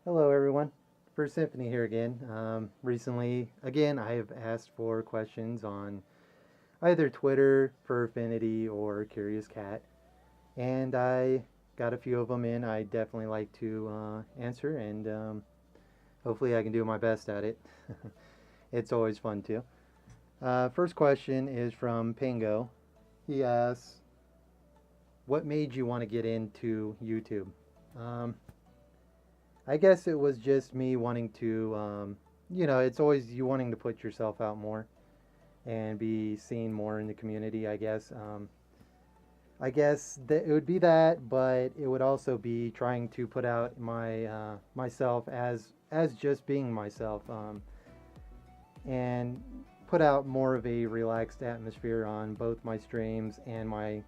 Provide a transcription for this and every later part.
Hello, everyone. FurrSymphony here again. Recently, again, I have asked for questions on either Twitter, Furrfinity, or Curious Cat, and I got a few of them in. I definitely like to answer, and hopefully, I can do my best at it. It's always fun too. First question is from Pingo. He asks, "What made you want to get into YouTube?" Um, I guess it was just me wanting to, it's always you wanting to put yourself out more and be seen more in the community, I guess. I guess that it would be that, but it would also be trying to put out myself as just being myself, and put out more of a relaxed atmosphere on both my streams and my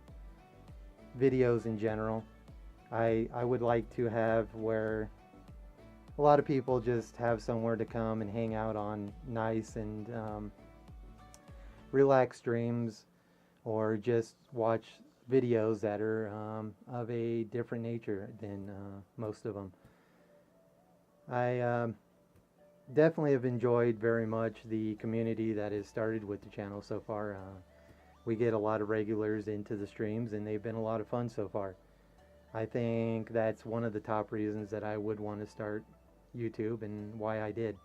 videos in general. I would like to have where a lot of people just have somewhere to come and hang out on nice and relaxed streams, or just watch videos that are of a different nature than most of them. I definitely have enjoyed very much the community that has started with the channel so far. We get a lot of regulars into the streams, and they've been a lot of fun so far. I think that's one of the top reasons that I would want to start YouTube and why I did.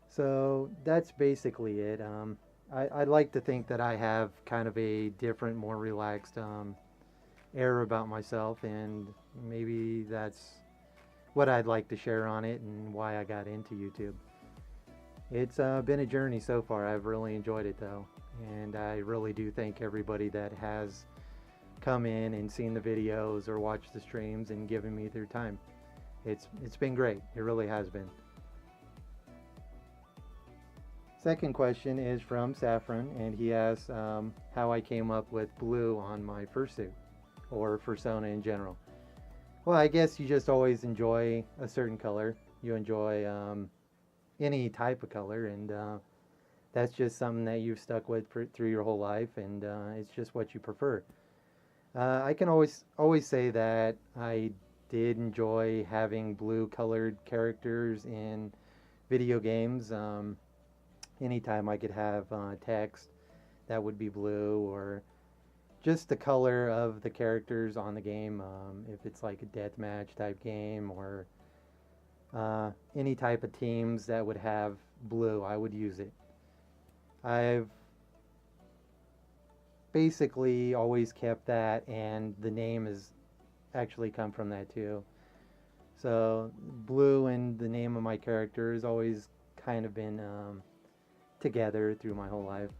So that's basically it. I'd like to think that I have kind of a different, more relaxed air about myself, and maybe that's what I'd like to share on it and why I got into YouTube. It's been a journey so far. I've really enjoyed it though, and I really do thank everybody that has come in and seen the videos or watched the streams and given me their time. It's been great. It really has been. Second question is from Saffron, and he asks how I came up with blue on my fursuit, or fursona in general. Well, I guess you just always enjoy a certain color. You enjoy any type of color, and that's just something that you've stuck with through your whole life, and it's just what you prefer. I can always say that I did enjoy having blue colored characters in video games. Anytime I could have text that would be blue, or just the color of the characters on the game, if it's like a deathmatch type game, or any type of teams that would have blue, I would use it. I've basically always kept that, and the name has actually come from that too. So blue and the name of my character has always kind of been together through my whole life.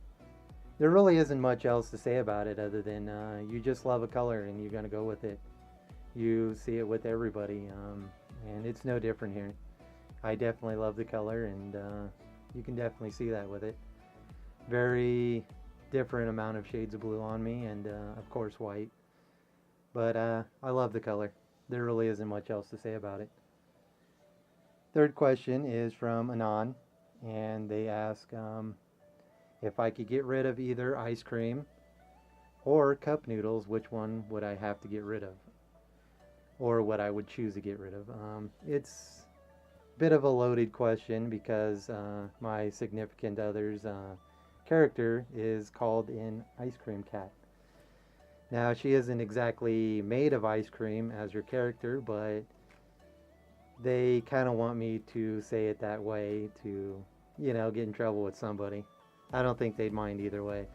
There really isn't much else to say about it other than you just love a color and you're going to go with it. You see it with everybody, and it's no different here. I definitely love the color, and you can definitely see that with it. Very different amount of shades of blue on me, and of course white. But I love the color. There really isn't much else to say about it. Third question is from Anon, and they ask if I could get rid of either ice cream or cup noodles, which one would I have to get rid of? Or what I would choose to get rid of. It's a bit of a loaded question because my significant other's character is called an ice cream cat. Now, she isn't exactly made of ice cream as her character, but they kind of want me to say it that way to, get in trouble with somebody. I don't think they'd mind either way.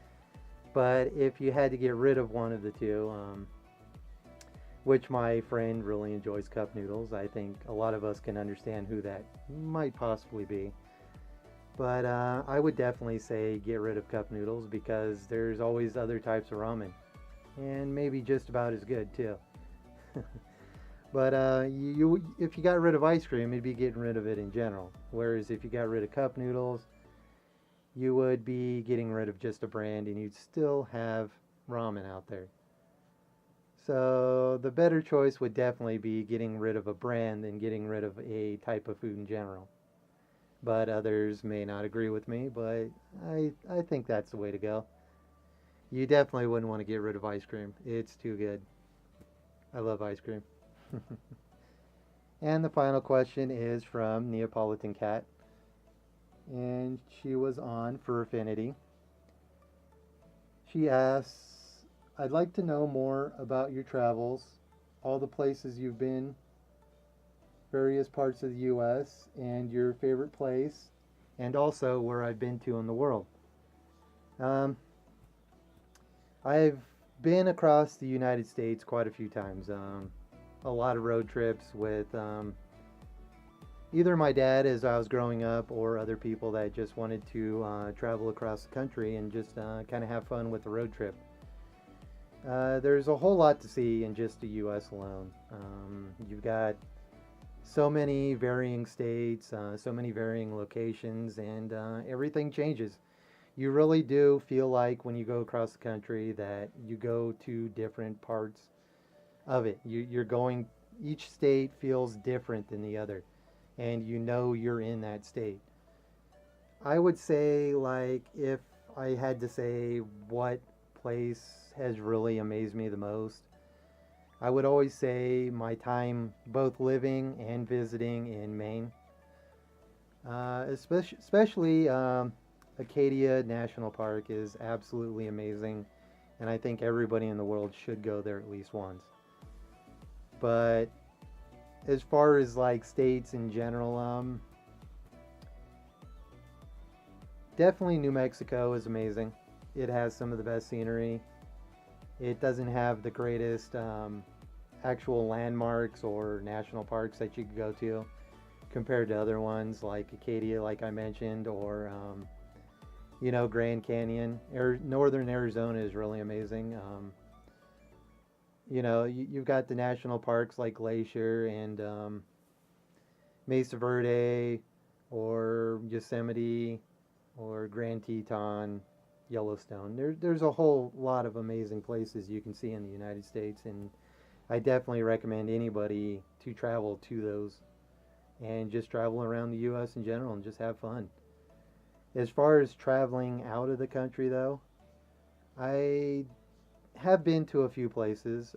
But if you had to get rid of one of the two, which my friend really enjoys cup noodles, I think a lot of us can understand who that might possibly be. But I would definitely say get rid of cup noodles, because there's always other types of ramen, and maybe just about as good too. But if you got rid of ice cream, it'd be getting rid of it in general. Whereas if you got rid of cup noodles, you would be getting rid of just a brand, and you'd still have ramen out there. So the better choice would definitely be getting rid of a brand than getting rid of a type of food in general. But others may not agree with me, but I think that's the way to go. You definitely wouldn't want to get rid of ice cream. It's too good. I love ice cream. And the final question is from Neapolitan Cat, and she was on Furrfinity. She asks, I'd like to know more about your travels, all the places you've been, various parts of the U.S., and your favorite place, and also where I've been to in the world. Um, I've been across the United States quite a few times. A lot of road trips with either my dad as I was growing up or other people that just wanted to travel across the country and just kind of have fun with the road trip. There's a whole lot to see in just the U.S. alone. You've got so many varying states, so many varying locations, and everything changes. You really do feel like when you go across the country that you go to different parts of it. You're going, each state feels different than the other, and you know you're in that state. I would say, like, if I had to say what place has really amazed me the most, I would always say my time both living and visiting in Maine. Especially Acadia National Park is absolutely amazing, and I think everybody in the world should go there at least once. But as far as like states in general, definitely New Mexico is amazing. It has some of the best scenery. It doesn't have the greatest actual landmarks or national parks that you could go to compared to other ones like Acadia, like I mentioned, or Grand Canyon. Northern Arizona is really amazing. You've got the national parks like Glacier and Mesa Verde, or Yosemite, or Grand Teton, Yellowstone. There's a whole lot of amazing places you can see in the United States, and I definitely recommend anybody to travel to those and just travel around the U.S. in general and just have fun. As far as traveling out of the country, though, I have been to a few places.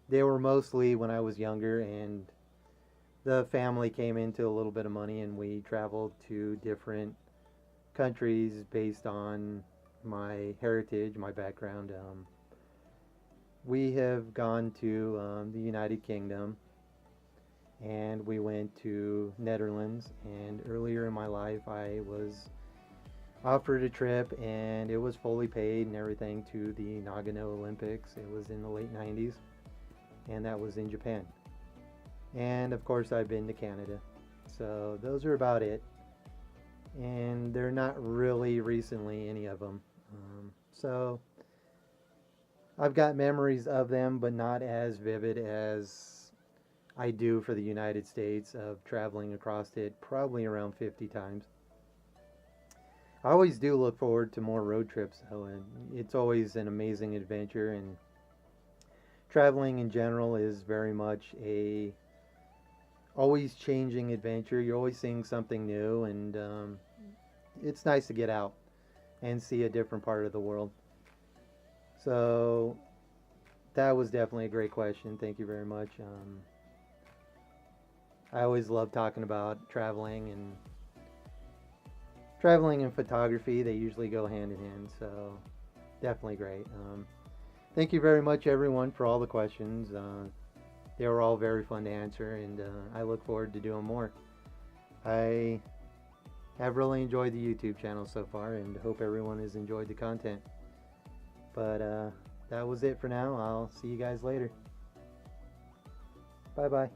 They were mostly when I was younger, and the family came into a little bit of money, and we traveled to different countries based on my heritage, my background. We have gone to the United Kingdom, and we went to Netherlands. And earlier in my life, I was offered a trip, and it was fully paid and everything, to the Nagano Olympics. It was in the late 90s, and that was in Japan. And of course, I've been to Canada. So those are about it. And they're not really recently, any of them. So I've got memories of them, but not as vivid as I do for the United States, of traveling across it probably around 50 times. I always do look forward to more road trips, though, and it's always an amazing adventure. And traveling in general is very much a always changing adventure. You're always seeing something new, and it's nice to get out and see a different part of the world. So that was definitely a great question. Thank you very much. I always love talking about traveling and photography. They usually go hand in hand, so definitely great. Thank you very much, everyone, for all the questions. They were all very fun to answer, and I look forward to doing more. I have really enjoyed the YouTube channel so far, and hope everyone has enjoyed the content. But that was it for now. I'll see you guys later. Bye bye.